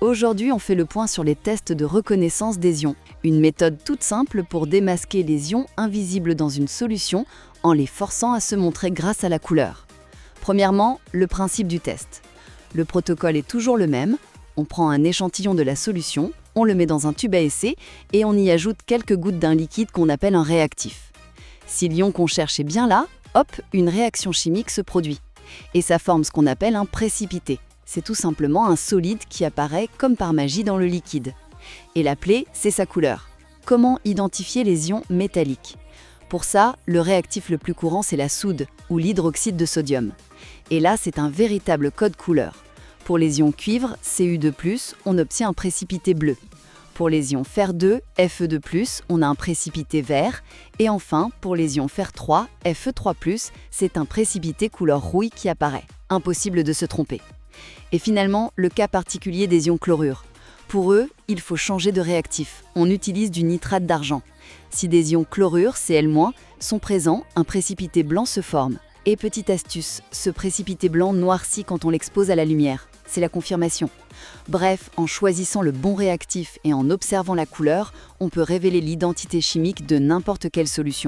Aujourd'hui, on fait le point sur les tests de reconnaissance des ions, une méthode toute simple pour démasquer les ions invisibles dans une solution en les forçant à se montrer grâce à la couleur. Premièrement, le principe du test. Le protocole est toujours le même, on prend un échantillon de la solution, on le met dans un tube à essai et on y ajoute quelques gouttes d'un liquide qu'on appelle un réactif. Si l'ion qu'on cherche est bien là, hop, une réaction chimique se produit. Et ça forme ce qu'on appelle un précipité. C'est tout simplement un solide qui apparaît comme par magie dans le liquide. Et la clé, c'est sa couleur. Comment identifier les ions métalliques ? Pour ça, le réactif le plus courant, c'est la soude ou l'hydroxyde de sodium. Et là, c'est un véritable code couleur. Pour les ions cuivre, Cu2+, on obtient un précipité bleu. Pour les ions Fer2, Fe2+, on a un précipité vert. Et enfin, pour les ions Fer3, Fe3+, c'est un précipité couleur rouille qui apparaît. Impossible de se tromper. Et finalement, le cas particulier des ions chlorure. Pour eux, il faut changer de réactif. On utilise du nitrate d'argent. Si des ions chlorure, Cl-, sont présents, un précipité blanc se forme. Et petite astuce, ce précipité blanc noircit quand on l'expose à la lumière. C'est la confirmation. Bref, en choisissant le bon réactif et en observant la couleur, on peut révéler l'identité chimique de n'importe quelle solution.